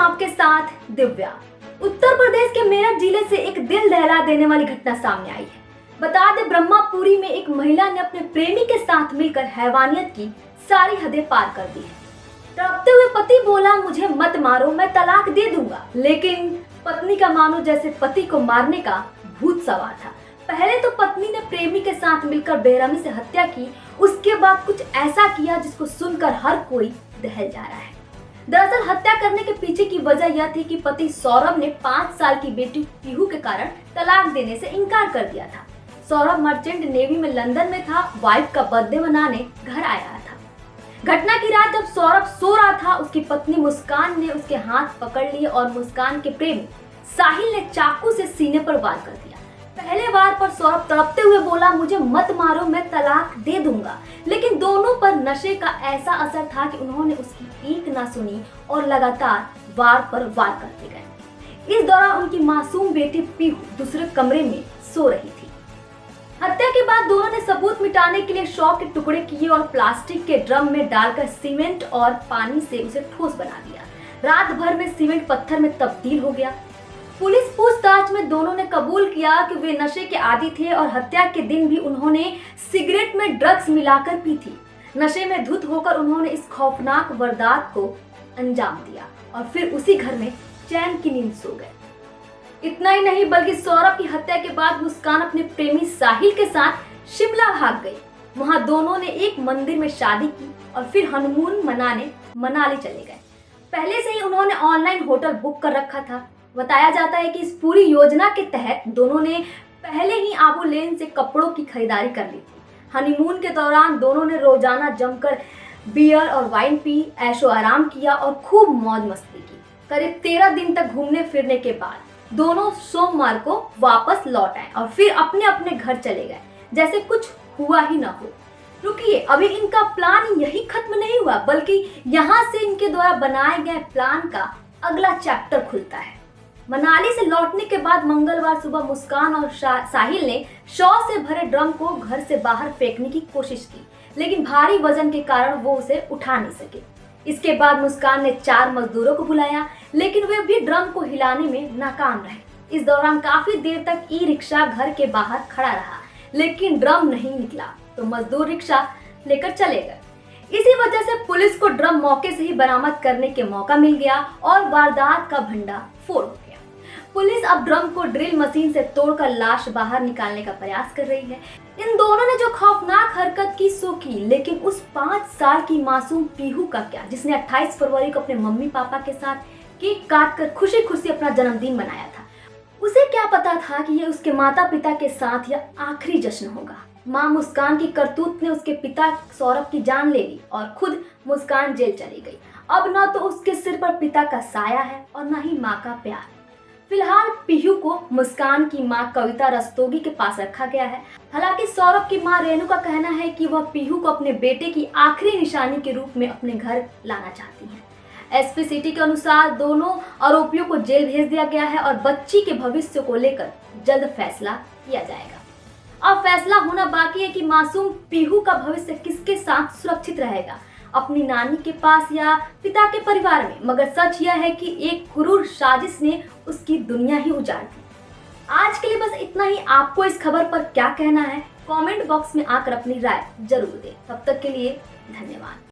आपके साथ दिव्या। उत्तर प्रदेश के मेरठ जिले से एक दिल दहला देने वाली घटना सामने आई है। बता दें, ब्रह्मापुरी में एक महिला ने अपने प्रेमी के साथ मिलकर हैवानियत की सारी हदें पार कर दी है। तड़पते हुए पति बोला, मुझे मत मारो, मैं तलाक दे दूंगा। लेकिन पत्नी का मानो जैसे पति को मारने का भूत सवार था। पहले तो पत्नी ने प्रेमी के साथ मिलकर बेरहमी से हत्या की, उसके बाद कुछ ऐसा किया जिसको सुनकर हर कोई दहल जा रहा है। दरअसल हत्या करने के पीछे की वजह यह थी कि पति सौरभ ने 5 साल की बेटी पीहू के कारण तलाक देने से इनकार कर दिया था। सौरभ मर्चेंट नेवी में लंदन में था, वाइफ का बर्थडे मनाने घर आया था। घटना की रात जब सौरभ सो रहा था, उसकी पत्नी मुस्कान ने उसके हाथ पकड़ लिए और मुस्कान के प्रेमी साहिल ने चाकू से सीने पर वार कर दिया। पहले वार पर सौरभ तड़पते हुए बोला, मुझे मत मारो, मैं तलाक दे दूंगा। लेकिन दोनों पर नशे का ऐसा असर था कि उन्होंने उसकी एक ना सुनी और लगातार वार पर वार करते गए। इस दौरान उनकी मासूम बेटी पीहू दूसरे कमरे में सो रही थी। हत्या के बाद दोनों ने सबूत मिटाने के लिए शॉ के टुकड़े किए और प्लास्टिक के ड्रम में डालकर सीमेंट और पानी से उसे ठोस बना दिया। रात भर में सीमेंट पत्थर में तब्दील हो गया। पुलिस पूछताछ में दोनों ने कबूल किया कि वे नशे के आदी थे और हत्या के दिन भी उन्होंने सिगरेट में ड्रग्स मिलाकर पी थी। नशे में धुत होकर उन्होंने इस खौफनाक वारदात को अंजाम दिया और फिर उसी घर में चैन की नींद सो गए। इतना ही नहीं, बल्कि सौरभ की हत्या के बाद मुस्कान अपने प्रेमी साहिल के साथ शिमला भाग गई। वहां दोनों ने एक मंदिर में शादी की और फिर हनीमून मनाने मनाली चले गए। पहले से ही उन्होंने ऑनलाइन होटल बुक कर रखा था। बताया जाता है कि इस पूरी योजना के तहत दोनों ने पहले ही आबू लेन से कपड़ों की खरीदारी कर ली थी। हनीमून के दौरान दोनों ने रोजाना जमकर बियर और वाइन पी, ऐशो आराम किया और खूब मौज मस्ती की। करीब 13 दिन तक घूमने फिरने के बाद दोनों सोमवार को वापस लौट आए और फिर अपने अपने घर चले गए, जैसे कुछ हुआ ही न हो। रुकिए, अभी इनका प्लान यही खत्म नहीं हुआ, बल्कि यहाँ से इनके द्वारा बनाए गए प्लान का अगला चैप्टर खुलता है। मनाली से लौटने के बाद मंगलवार सुबह मुस्कान और साहिल ने शॉ से भरे ड्रम को घर से बाहर फेंकने की कोशिश की, लेकिन भारी वजन के कारण वो उसे उठा नहीं सके। इसके बाद मुस्कान ने 4 मजदूरों को बुलाया, लेकिन वे भी ड्रम को हिलाने में नाकाम रहे। इस दौरान काफी देर तक ई रिक्शा घर के बाहर खड़ा रहा, लेकिन ड्रम नहीं निकला तो मजदूर रिक्शा लेकर चले गए। इसी वजह से पुलिस को ड्रम मौके से ही बरामद करने के मौका मिल गया और वारदात का भंडाफोड़ हो गया। पुलिस अब ड्रम को ड्रिल मशीन से तोड़कर लाश बाहर निकालने का प्रयास कर रही है। इन दोनों ने जो खौफनाक हरकत की सो की, लेकिन उस 5 साल की मासूम पीहू का क्या, जिसने 28 फरवरी को अपने मम्मी पापा के साथ केक काटकर खुशी खुशी अपना जन्मदिन मनाया था। उसे क्या पता था कि ये उसके माता पिता के साथ यह आखिरी जश्न होगा। माँ मुस्कान की करतूत ने उसके पिता सौरभ की जान ले ली और खुद मुस्कान जेल चली गई। अब न तो उसके सिर पर पिता का साया है और न ही माँ का प्यार। फिलहाल पीहू को मुस्कान की मां कविता रस्तोगी के पास रखा गया है। हालांकि सौरभ की मां रेणु का कहना है कि वह पीहू को अपने बेटे की आखिरी निशानी के रूप में अपने घर लाना चाहती हैं। एसपी सिटी के अनुसार दोनों आरोपियों को जेल भेज दिया गया है और बच्ची के भविष्य को लेकर जल्द फैसला किया जाएगा। अब फैसला होना बाकी है कि मासूम पीहू का भविष्य किसके साथ सुरक्षित रहेगा, अपनी नानी के पास या पिता के परिवार में। मगर सच यह है कि एक क्रूर साजिश ने उसकी दुनिया ही उजाड़ दी। आज के लिए बस इतना ही। आपको इस खबर पर क्या कहना है, कमेंट बॉक्स में आकर अपनी राय जरूर दें। तब तक के लिए धन्यवाद।